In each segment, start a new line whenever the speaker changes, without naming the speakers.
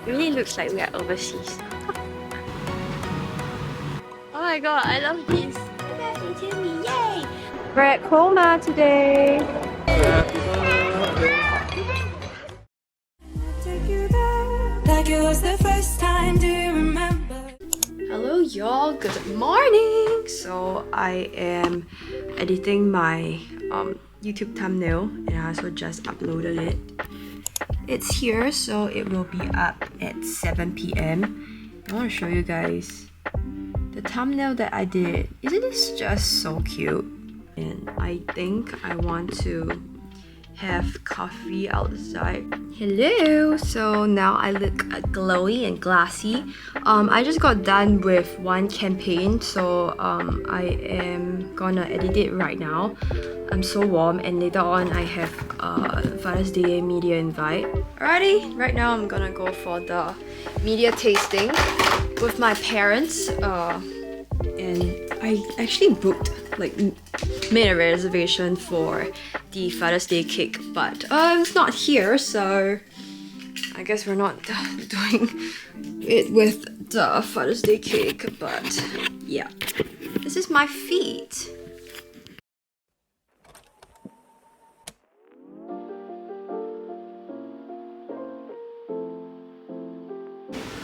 It really looks like we are overseas. Oh my god, I love this. Yay! We're at Coma today.
Like it was the first time, do you remember?
Hello y'all, good morning! So I am editing my YouTube thumbnail and I also just uploaded it. It's here, so it will be up at 7 p.m. I want to show you guys the thumbnail that I did. Isn't this just so cute? And I think I want to have coffee outside. Hello! So now I look glowy and glassy. I just got done with one campaign, so I am gonna edit it right now. I'm so warm, and later on I have Father's Day media invite. Alrighty, right now I'm gonna go for the media tasting with my parents. And I actually booked, like, made a reservation for the Father's Day cake, but it's not here, so I guess we're not doing it with the Father's Day cake, but yeah. This is my feet.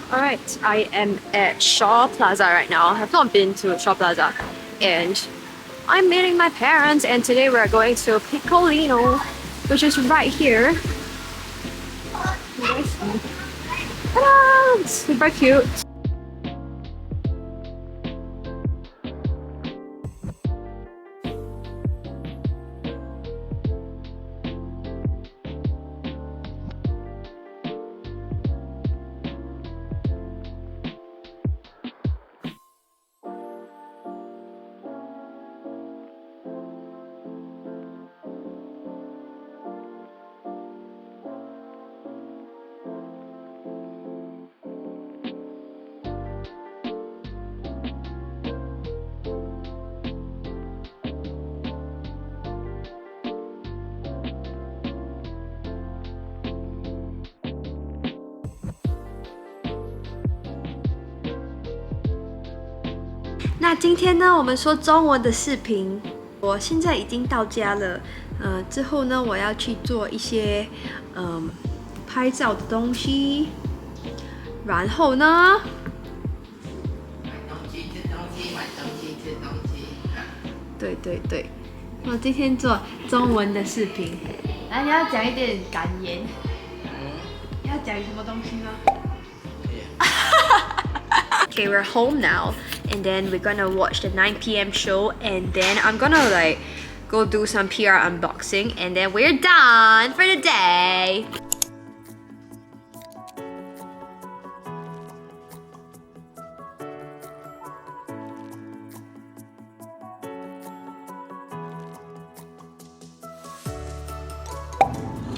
Alright, I am at Shaw Plaza right now. I have not been to Shaw Plaza, and I'm meeting my parents, and today we're going to Piccolino, which is right here. Ta-da! It's super cute.那今天呢，我们说中文的视频，我现在已经到家了。之后呢，我要去做一些拍照的东西。然后呢，
买东西、吃东西、买东西、吃东西。
对对对，我今天做中文的视频。来，你要讲一点感言。你要讲什么东西呢？Okay, we're home now, and then we're gonna watch the 9 p.m. show, and then I'm gonna like go do some PR unboxing, and then we're done for the day.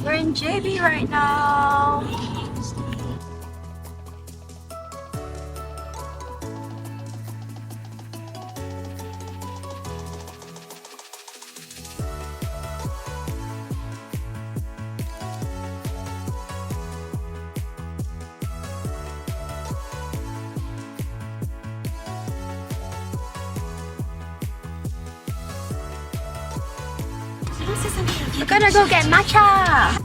We're in JB right now. We're gonna go get matcha!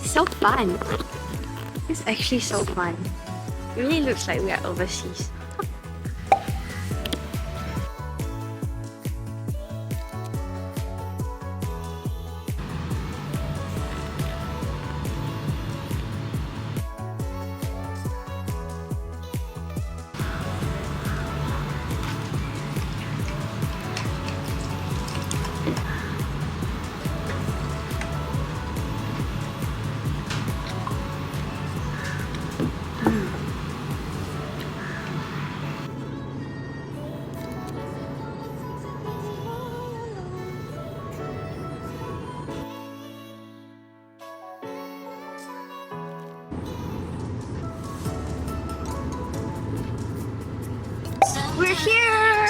So fun! It's actually so fun. It really looks like we are overseas. We're here!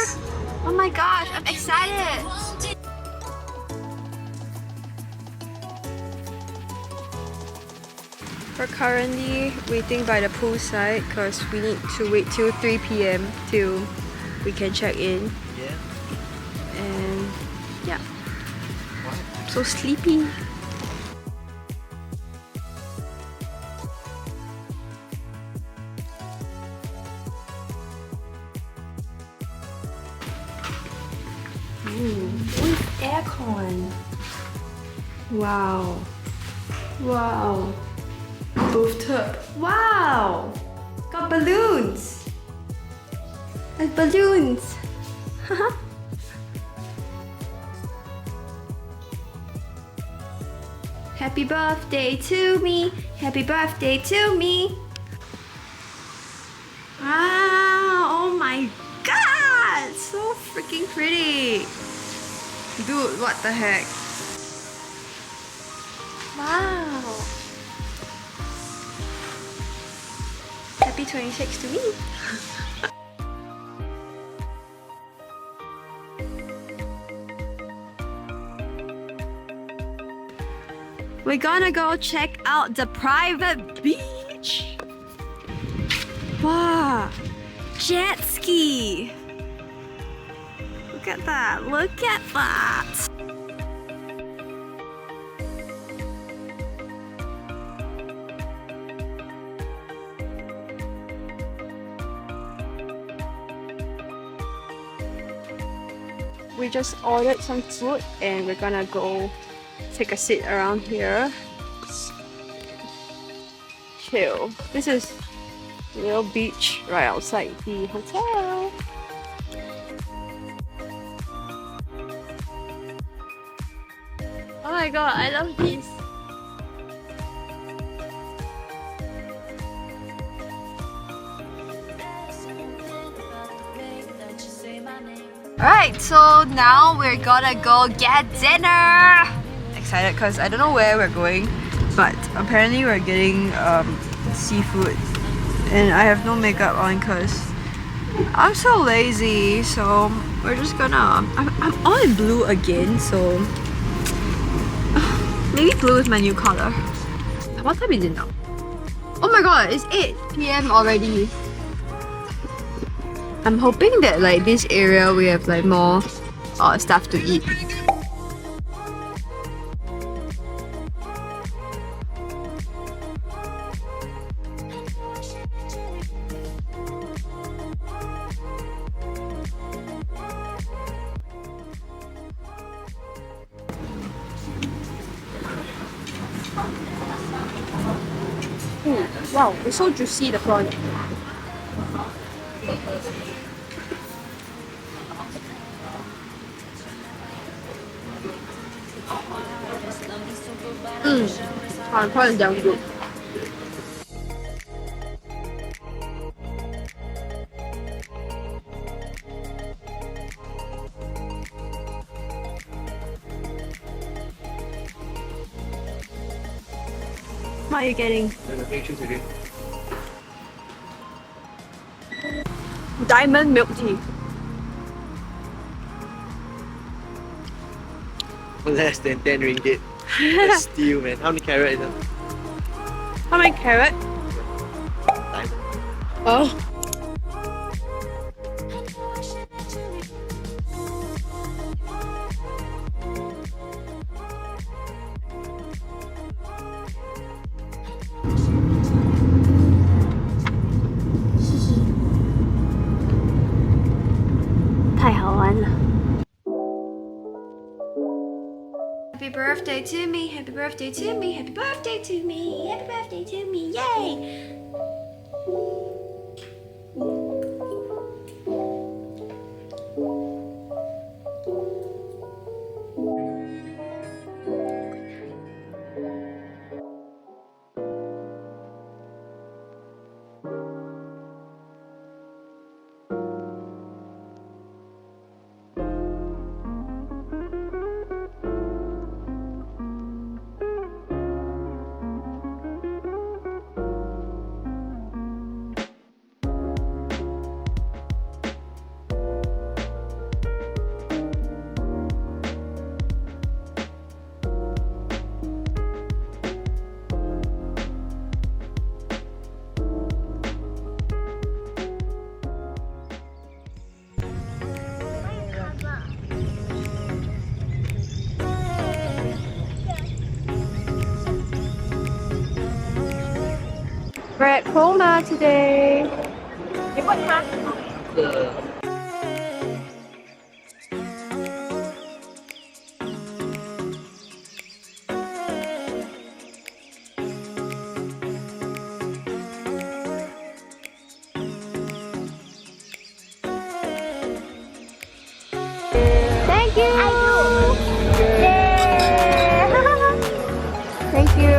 Oh my gosh, I'm excited! We're currently waiting by the poolside because we need to wait till 3 p.m. till we can check in.
Yeah.
And yeah, I'm so sleepy. Ooh, with aircon. Wow. Wow. Rooftop. Wow. Got balloons. There's balloons. Happy birthday to me. Happy birthday to me. Wow. Oh my god. So freaking pretty. Dude, what the heck? Wow. Happy 26 to me. We're gonna go check out the private beach. Wow. Jet ski. Look at that. Look at that. We just ordered some food and we're gonna go take a sit around here. Chill. This is a little beach right outside the hotel. Oh my god, I love this. Alright, so now we're gonna go get dinner! Excited because I don't know where we're going, but apparently we're getting seafood. And I have no makeup on because I'm so lazy, so we're just gonna... I'm all in blue again, so... maybe blue is my new color. What time is it now? Oh my god, it's 8 p.m. already. I'm hoping that like this area we have like more stuff to eat. Ooh, wow, it's so juicy, the prawn. The prawn is damn good. What are you getting? Diamond milk tea.
Less than 10 ringgit. That's steal, man. How many carrot is it?
How many carrot?
Diamond.
Oh. Happy birthday to me, happy birthday to me, happy birthday to me, happy birthday to me, yay! We're at Coma today. Thank you. Thank you.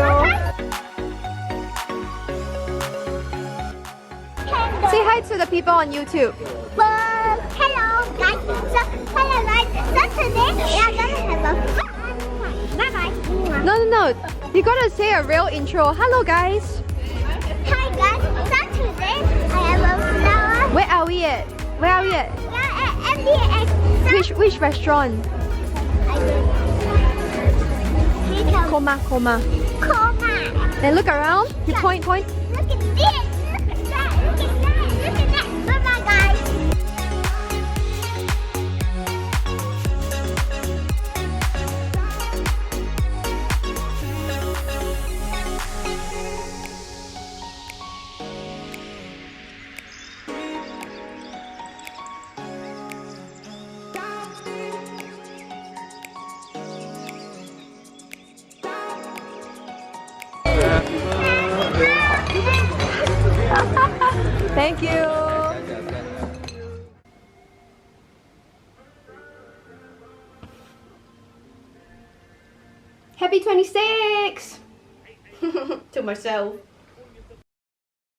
Say hi to the people on YouTube.
Hello guys. Hello guys. So today we are gonna have a fun. Bye bye.
No. You gotta say a real intro. Hello guys.
Hi guys. So today I have a flower.
Where are we at?
We are at MDX.
Which restaurant? Coma.
Coma.
Then look around. You point.
Look at this. Look at that. Look at that. Look at that. Bye bye guys.
Thank you. Happy 26 to myself.